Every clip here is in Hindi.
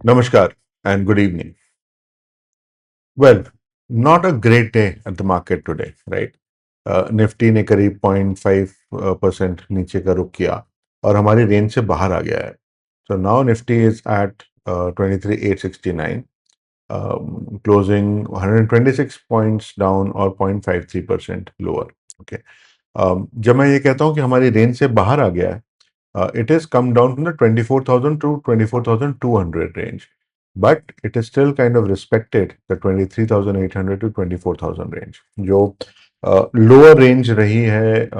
Namaskar and good evening. Well, not a great day at the market today, right? Nifty ने करीब 0.5% नीचे का रुख किया और हमारी रेंज से बाहर आ गया है. So now Nifty is at 23,869, closing 126 points down or 0.53% lower. Okay. जब मैं ये कहता हूँ कि हमारी रेंज से बाहर आ गया है, it has come down from the 24,000 to 24,200 range, but it is still kind of respected the 23,800 to 24,000 range, जो lower range रही है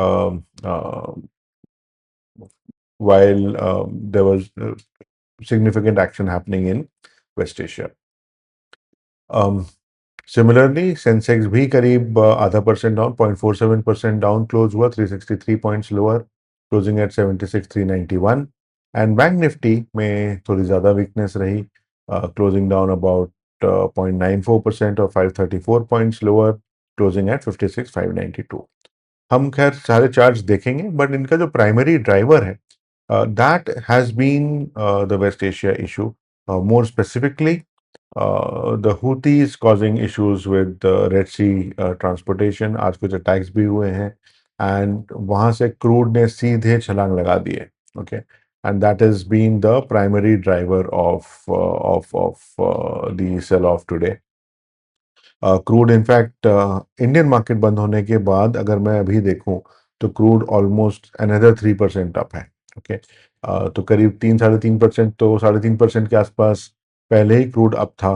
while there was significant action happening in West Asia. Similarly, Sensex भी करीब आधा परसेंट डाउन 0.47% डाउन क्लोज हुआ 363 points lower closing at 76,391. And bank Nifty में थोड़ी ज़्यादा वीकनेस रही, क्लोजिंग डाउन अबाउट 0.94% और 534 पॉइंट्स लोअर क्लोजिंग एट 56,592. हम खैर सारे चार्ट्स देखेंगे, बट इनका जो प्राइमरी ड्राइवर है that has been the West Asia issue. More specifically the Houthis causing issues with the Red Sea transportation. आज कुछ अटैक्स भी हुए हैं एंड वहां से क्रूड ने सीधे छलांग लगा दी है. Okay. And that is been the primary driver of the sell off today. Crude in fact Indian market बंद होने के बाद अगर मैं अभी देखूं तो क्रूड ऑलमोस्ट अनदर 3% अप है. ओके. तो करीब 3 साढ़े 3%, तो 3.5% के आसपास पहले ही क्रूड अप था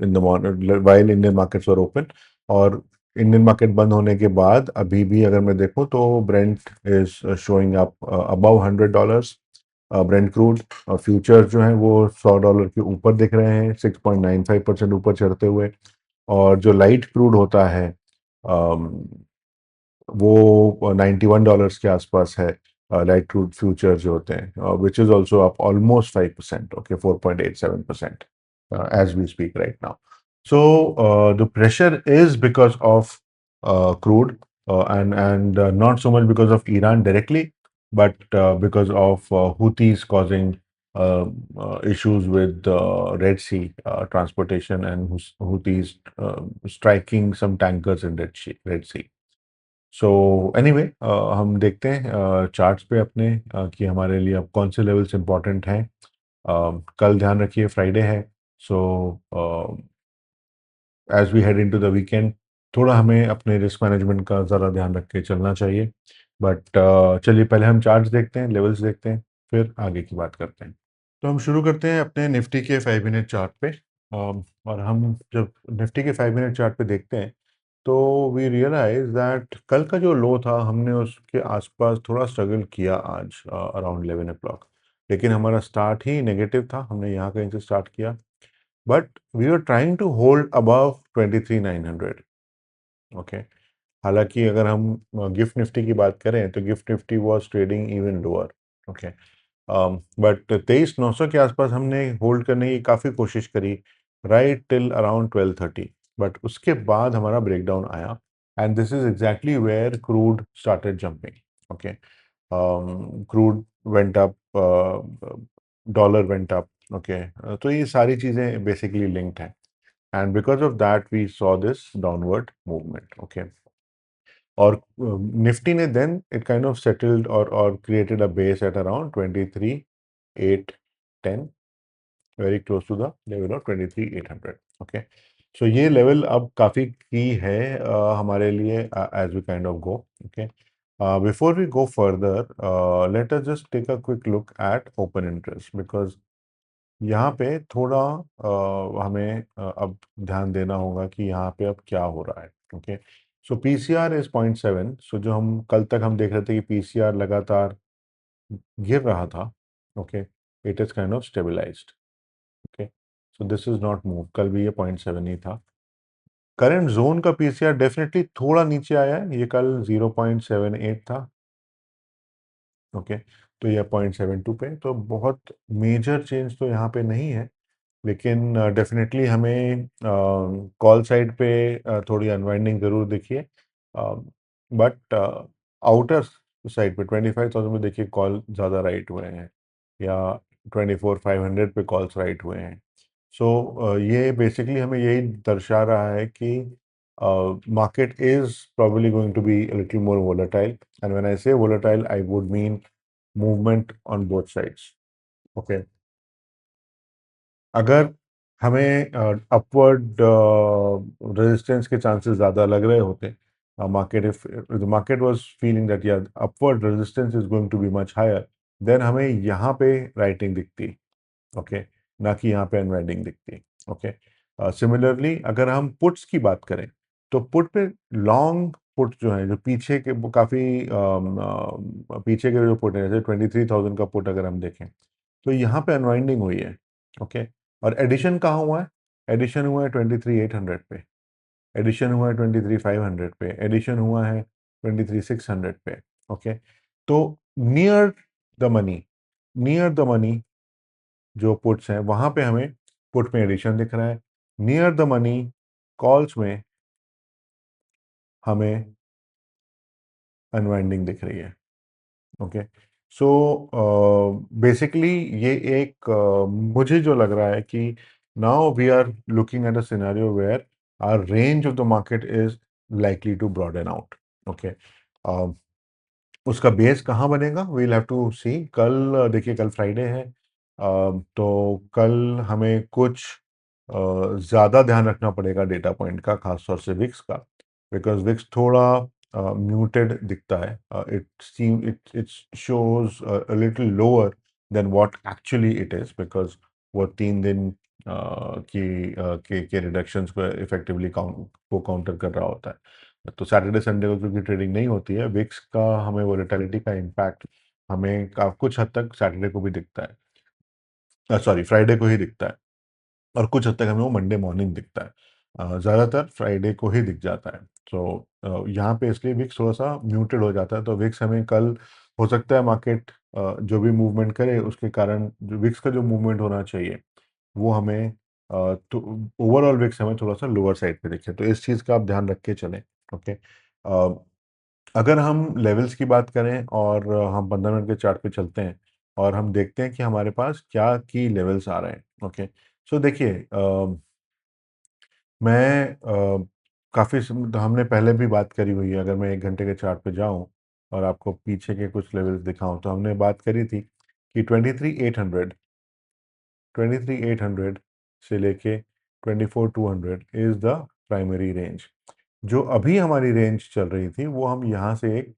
in the morning while Indian markets were open. और इंडियन मार्केट बंद होने के बाद अभी भी अगर मैं देखूं तो Brent is showing up above $100. Brent crude future जो है वो $100 के ऊपर दिख रहे हैं, 6.95% ऊपर चढ़ते हुए. और जो लाइट क्रूड होता है अम, वो $91 के आसपास है. लाइट क्रूड फ्यूचर जो होते हैं which is also up almost 5%. Okay, 4.87% as we speak right now. So the pressure is because of crude and not so much because of Iran directly, but because of Houthis causing issues with the Red Sea transportation, and Houthis striking some tankers in Red Sea. So anyway, हम देखते हैं चार्ट्स पे अपने कि हमारे लिए अब कौन से लेवल्स इंपॉर्टेंट हैं. कल ध्यान रखिए फ्राइडे है. So as we head into the weekend थोड़ा हमें अपने रिस्क मैनेजमेंट का ज़रा ध्यान रख के चलना चाहिए. बट चलिए पहले हम चार्ट्स देखते हैं, लेवल्स देखते हैं, फिर आगे की बात करते हैं. तो हम शुरू करते हैं अपने निफ्टी के 5 मिनट चार्ट पे. और हम जब निफ्टी के 5 मिनट चार्ट पे देखते हैं तो वी रियलाइज दैट कल का जो लो था हमने उसके आसपास थोड़ा स्ट्रगल किया आज अराउंड 11 o'clock. लेकिन हमारा स्टार्ट ही नेगेटिव था, हमने यहाँ कहीं से स्टार्ट किया, but we are trying to hold above 23,900. Okay. हालांकि अगर हम गिफ्ट निफ्टी की बात करें तो GIFT Nifty was trading even lower. Okay. But 23,900 के आसपास हमने होल्ड करने की काफ़ी कोशिश करी राइट टिल अराउंड 12:30. बट उसके बाद हमारा ब्रेकडाउन आया and this is exactly where crude started jumping. Okay. Crude went up, dollar went up. Okay. तो ये सारी चीज़ें बेसिकली लिंक्ड हैं and because of that we saw this downward movement. Okay. और निफ्टी ने then it kind of settled और created a base at around 23,810, very close to the level of 23,800. Okay. So ये लेवल अब काफ़ी की है हमारे लिए as we kind of go. Okay. Before we go further let us just take a quick look at open interest, because यहाँ पे थोड़ा हमें अब ध्यान देना होगा कि यहाँ पे अब क्या हो रहा है. ओके. So PCR is 0.7. सो जो हम कल तक हम देख रहे थे कि पीसीआर लगातार गिर रहा था. Okay. It is kind of stabilised. Okay. So this is not move. कल भी ये 0.7 ही था. करंट जोन का पीसीआर डेफिनेटली थोड़ा नीचे आया है, ये कल 0.78 था. ओके. तो ये 0.72 पे, तो बहुत मेजर चेंज तो यहाँ पे नहीं है. लेकिन डेफिनेटली हमें कॉल साइड पे थोड़ी अनवाइंडिंग ज़रूर दिखिए. बट आउटर साइड पे 25,000 में देखिए कॉल ज़्यादा राइट हुए हैं, या 24,500 पे कॉल्स राइट हुए हैं। सो ये बेसिकली हमें यही दर्शा रहा है कि market is probably going to be a little more volatile, and when I say volatile I would mean movement on both sides. Okay, अगर हमें अपवर्ड रेजिस्टेंस के चांसेस ज़्यादा लग रहे होते, market if the market was feeling that या upward resistance is going to be much higher, then हमें यहाँ पे राइटिंग दिखती, ओके, ना कि यहाँ पे अनवाइंडिंग दिखती। ओके, सिमिलरली अगर हम पुट्स की बात करें तो पुट पे लॉन्ग पुट जो है, जो पीछे के वो काफ़ी पीछे के जो पुट है, जैसे 23,000 का पुट अगर हम देखें तो यहाँ पे अनवाइंडिंग हुई है। ओके, और एडिशन कहाँ हुआ है? एडिशन हुआ है 23,800 पे, एडिशन हुआ है 23,500 पे, एडिशन हुआ है 23,600 पे। ओके, तो near the money, near the money जो पुट्स हैं वहां पे हमें पुट में एडिशन दिख रहा है, नियर द मनी कॉल्स में हमें अनवाइंडिंग दिख रही है। ओके, सो बेसिकली ये एक मुझे जो लग रहा है कि now we are looking at a scenario where our range of the market is likely to broaden out. Okay, उसका बेस कहाँ बनेगा, वील हैव टू सी। कल देखिए, कल फ्राइडे है, तो कल हमें कुछ ज़्यादा ध्यान रखना पड़ेगा डेटा पॉइंट का, खासतौर से विक्स का, बिकॉज विक्स थोड़ा म्यूटेड दिखता है। It shows a little lower than what actually it is, because वो 3 दिन के रिडक्शंस को इफेक्टिवली काउंटर कर रहा होता है। तो सैटरडे संडे को क्योंकि ट्रेडिंग नहीं होती है, विक्स का हमें वोलेटिलिटी का इम्पैक्ट हमें कुछ हद तक सैटरडे को भी दिखता है, सॉरी फ्राइडे को ही दिखता है, और कुछ हद तक हमें वो मंडे मॉर्निंग दिखता है। ज़्यादातर फ्राइडे को ही दिख जाता है। तो यहाँ पे इसलिए विक्स थोड़ा सा म्यूटेड हो जाता है, तो विक्स हमें कल हो सकता है मार्केट जो भी मूवमेंट करे उसके कारण जो विक्स का जो मूवमेंट होना चाहिए वो हमें तो ओवरऑल विक्स हमें थोड़ा सा लोअर साइड पे दिखे, तो इस चीज़ का आप ध्यान रख के चलें। ओके, अगर हम लेवल्स की बात करें और हम 15 मिनट के चार्ट पे चलते हैं और हम देखते हैं कि हमारे पास क्या की लेवल्स आ रहे हैं। ओके, सो देखिए, मैं काफ़ी हमने पहले भी बात करी हुई है, अगर मैं 1 घंटे के चार्ट पे जाऊं और आपको पीछे के कुछ लेवल्स दिखाऊं तो हमने बात करी थी कि 23,800 से लेके 24,200 इज द प्राइमरी रेंज। जो अभी हमारी रेंज चल रही थी वो हम यहाँ से एक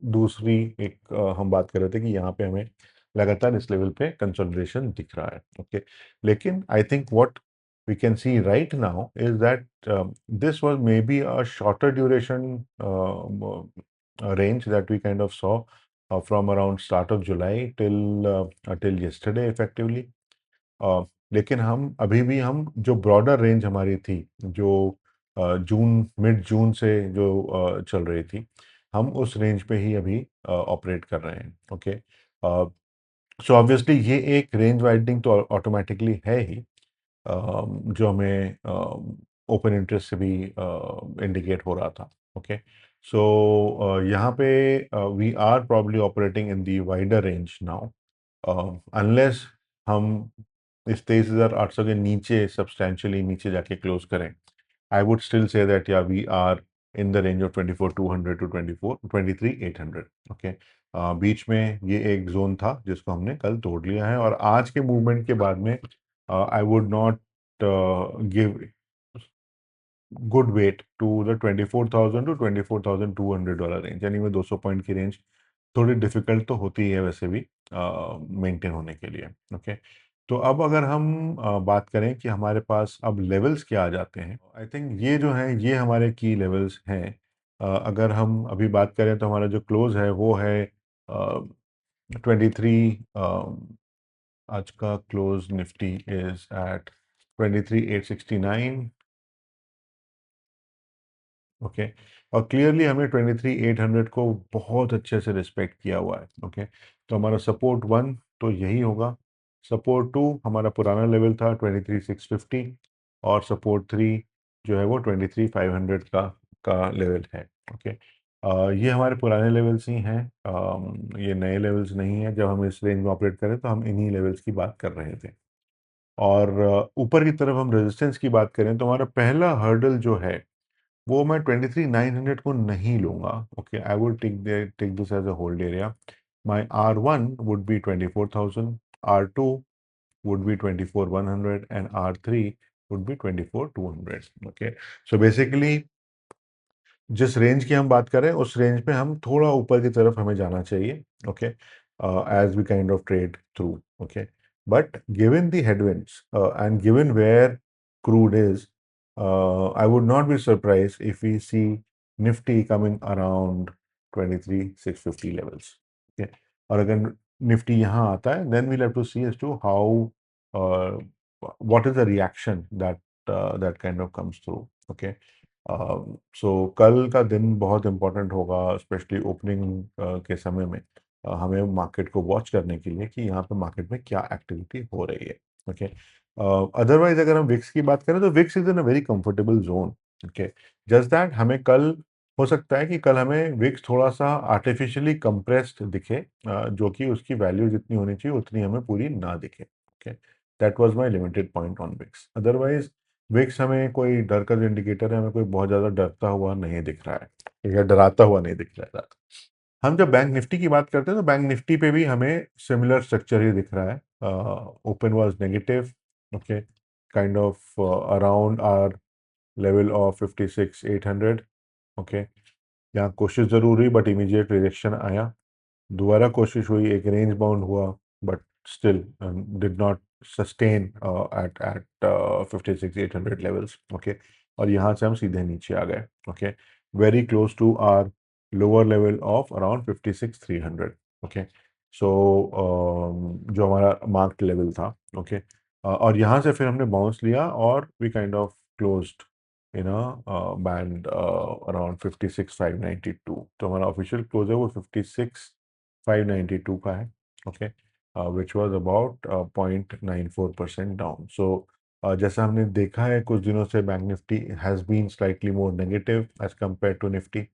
दूसरी एक हम बात कर रहे थे कि यहाँ पे हमें लगातार इस लेवल पे कंसोलिडेशन दिख रहा है। ओके, लेकिन I think what we can see right now is that this was maybe a shorter duration range that we kind of saw from around start of July till yesterday effectively. लेकिन हम अभी भी हम जो ब्रॉडर रेंज हमारी थी, जो जून मिड जून से जो चल रही थी, हम उस रेंज पे ही अभी ऑपरेट कर रहे हैं। ओके, सो ऑब्वियसली ये एक रेंज वाइडनिंग तो ऑटोमेटिकली है ही, जो हमें ओपन इंटरेस्ट से भी इंडिकेट हो रहा था। ओके, सो यहाँ पे we are probably operating in the wider range now, unless हम इस 23,800 के नीचे सब्सटेंशियली नीचे जाके क्लोज करें। I would still say that या we are in the range of 24,200 to 23,800। Okay, बीच में ये एक जोन था जिसको हमने कल तोड़ लिया है, और आज के मूवमेंट के बाद में I would not give good weight to the 24,000 to 24,200 dollar range, यानी वो 200 पॉइंट की रेंज थोड़ी डिफिकल्ट तो होती है वैसे भी मेंटेन होने के लिए। ओके, तो अब अगर हम बात करें कि हमारे पास अब लेवल्स क्या आ जाते हैं, आई थिंक ये जो हैं ये हमारे की लेवल्स हैं। अगर हम अभी बात करें तो हमारा जो क्लोज है वो है 23, आज का close Nifty is at 23,869। Okay, और क्लियरली हमने 23,800 को बहुत अच्छे से रिस्पेक्ट किया हुआ है। ओके, तो हमारा सपोर्ट 1 तो यही होगा, सपोर्ट 2 हमारा पुराना लेवल था 23,650, और सपोर्ट 3 जो है वो 23,500 का लेवल है। ओके, ये हमारे पुराने लेवल्स ही हैं, ये नए लेवल्स नहीं हैं। जब हम इस रेंज में ऑपरेट करें तो हम इन्हीं लेवल्स की बात कर रहे थे। और ऊपर की तरफ हम रेजिस्टेंस की बात करें तो हमारा पहला हर्डल जो है वो मैं 23,900 को नहीं लूंगा। Okay, I would take this as a hold area. My R1 would be 24,000, R2 would be 24,100 and R3 would be 24,200. Okay, so basically जिस रेंज की हम बात करें उस रेंज पे हम थोड़ा ऊपर की तरफ हमें जाना चाहिए। Okay, as we kind of trade through. Okay, but given the headwinds and given where crude is, I would not be surprise if we see Nifty coming around 23,650 levels. Okay, और अगर निफ्टी यहाँ आता है then we'll have to see as to how what is the reaction that that kind of comes through. Okay, सो कल का दिन बहुत इम्पोर्टेंट होगा, स्पेशली ओपनिंग के समय में। हमें मार्केट को वॉच करने के लिए कि यहाँ पे मार्केट में क्या एक्टिविटी हो रही है। ओके, अदरवाइज अगर हम विक्स की बात करें तो VIX is in a very comfortable zone. Okay, just that हमें कल हो सकता है कि कल हमें विक्स थोड़ा सा आर्टिफिशियली कंप्रेस्ड दिखे, जो कि उसकी वैल्यू जितनी होनी चाहिए उतनी हमें पूरी ना दिखे। Okay, that was my limited point on VIX. Otherwise VIX हमें कोई डर का जो इंडिकेटर है, हमें कोई बहुत ज़्यादा डरता हुआ नहीं दिख रहा है या डराता हुआ नहीं दिख रहा है। हम जब बैंक निफ्टी की बात करते हैं तो बैंक निफ्टी पे भी हमें सिमिलर स्ट्रक्चर ही दिख रहा है। Open was negative. Okay, kind of around our level of 56,800। Okay, यहाँ कोशिश ज़रूर हुई बट इमीडिएट रिजेक्शन आया। दोबारा कोशिश हुई, एक रेंज बाउंड हुआ but still did not sustain at 56,800 levels. Okay, और यहाँ से हम सीधे नीचे आ गए। Okay, very close to our lower level of around 56,300। Okay, so जो हमारा मार्क्ड लेवल था। ओके, और यहाँ से फिर हमने बाउंस लिया और we kind of closed in a band around 56,592। तो हमारा ऑफिशियल क्लोज है वो 56,592 का है। Okay, which was about 0.94% down. So जैसा हमने देखा है कुछ दिनों से bank Nifty has been slightly more negative as compare to Nifty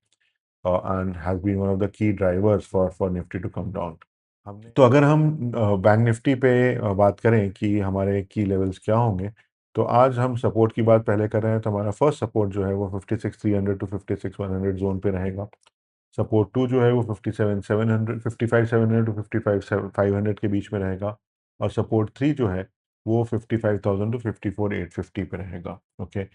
and has been one of the key drivers for Nifty to come down. हमने तो अगर हम बैंक निफ्टी पे बात करें कि हमारे की लेवल्स क्या होंगे, तो आज हम सपोर्ट की बात पहले कर रहे हैं। तो हमारा फर्स्ट सपोर्ट जो है वो 56,300 टू 56,100 जोन पे रहेगा। सपोर्ट टू जो है वो 57,700, 55,700 टू 55,500 के बीच में रहेगा। और सपोर्ट थ्री जो है वो 55,000 टू 54,850 पे रहेगा। ओके,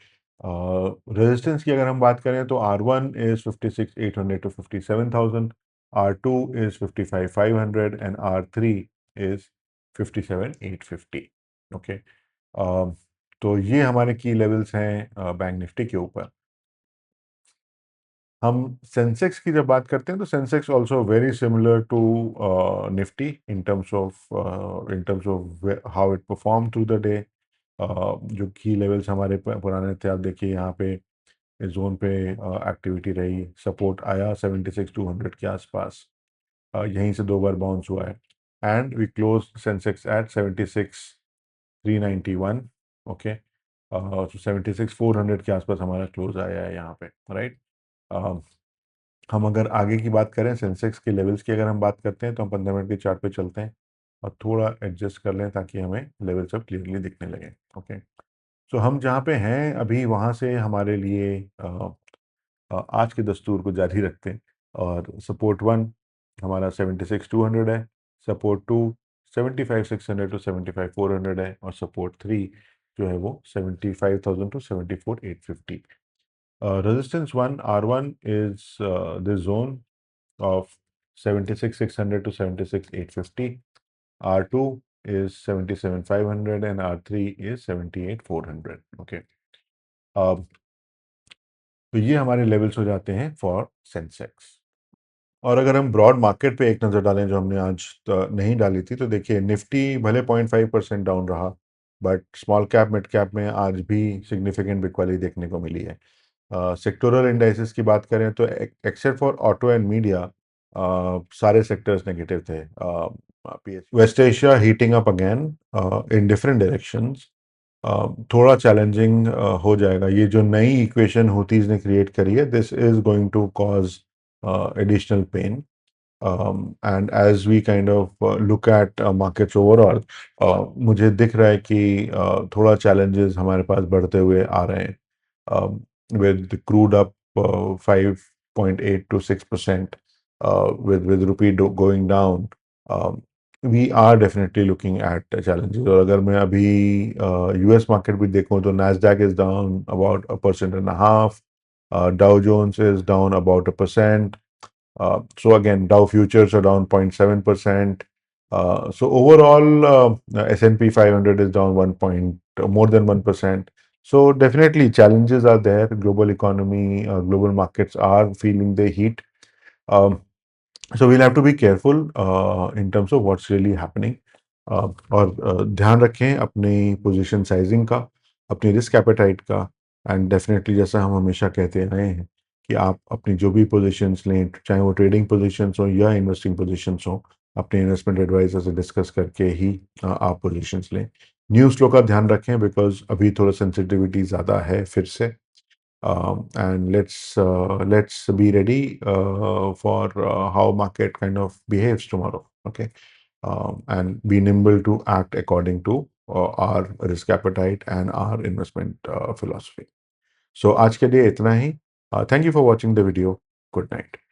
रेजिस्टेंस की अगर हम बात करें तो R1 is 56,800 to 57,000, R2 is 55,500 and R3 is 57,850। Okay, तो ये हमारे की लेवल्स हैं बैंक निफ्टी के ऊपर। हम सेंसेक्स की जब बात करते हैं तो Sensex also very similar to Nifty in terms of how it perform through the day. जो की लेवल्स हमारे पुराने थे, आप देखिए यहाँ पे इस जोन पे एक्टिविटी रही, सपोर्ट आया 76,200 के आसपास, यहीं से दो बार बाउंस हुआ है and we close Sensex at 76,391। Okay, तो 76,400 के आसपास हमारा क्लोज आया है यहाँ पे, राइट। हम अगर आगे की बात करें सेंसेक्स के लेवल्स की अगर हम बात करते हैं तो हम 15 मिनट के चार्ट पे चलते हैं और थोड़ा एडजस्ट कर लें ताकि हमें लेवल सब क्लियरली दिखने लगे। ओके, सो हम जहाँ पे हैं अभी वहाँ से हमारे लिए आज के दस्तूर को जारी रखते हैं। और सपोर्ट वन हमारा 76,200 है, सपोर्ट टू 75,600 टू 75,400 है, और सपोर्ट थ्री जो है वो 75,000 to 74,850। Resistance one R1 is this zone of 76,600 to 76,850. R2 is 77,500 and R3 is 78,400. Okay. अब तो ये हमारे लेवल्स हो जाते हैं फॉर सेंसेक्स। और अगर हम ब्रॉड मार्केट पे एक नज़र डालें जो हमने आज नहीं डाली थी, तो देखिए निफ्टी भले 0.5% डाउन रहा but small cap mid cap में आज भी सिग्निफिकेंट बिकवाली देखने को मिली है। सेक्टोरल इंडाइसेस की बात करें तो except for auto and media सारे सेक्टर्स नेगेटिव थे। West Asia heating up again in different directions. थोड़ा चैलेंजिंग हो जाएगा। ये जो नई इक्वेशन हुतीज ने क्रिएट करी है, this is going to cause additional pain. And as we kind of look at markets overall, मुझे दिख रहा है कि थोड़ा challenges हमारे पास बढ़ते हुए आ रहे हैं. With the crude up 5.8 to 6%, with rupee going down, we are definitely looking at challenges. और अगर मैं अभी US market भी देखूं तो Nasdaq is down about 1.5%. Dow Jones is down about 1%. So again, Dow futures are down 0.7%. So overall, S&P 500 is down more than 1%. So definitely challenges are there. Global economy, global markets are feeling the heat. Um, so we'll have to be careful in terms of what's really happening. और ध्यान रखें अपनी पोजीशन साइजिंग का, अपनी रिस्क एपेटाइट का. एंड डेफिनेटली जैसा हम हमेशा कहते आए हैं कि आप अपनी जो भी पोजीशंस लें, चाहे वो ट्रेडिंग पोजीशंस हो या इन्वेस्टिंग पोजीशंस हो, अपने इन्वेस्टमेंट एडवाइजर से डिस्कस करके ही आप पोजीशंस लें. न्यूज़ फ्लो का ध्यान रखें बिकॉज अभी थोड़ा सेंसिटिविटी ज़्यादा है फिर से. And let's be ready for how market kind of behaves tomorrow. Okay, and be nimble to act according to our risk appetite and our investment philosophy. So आज के लिए इतना ही. Thank you for watching the video. Good night.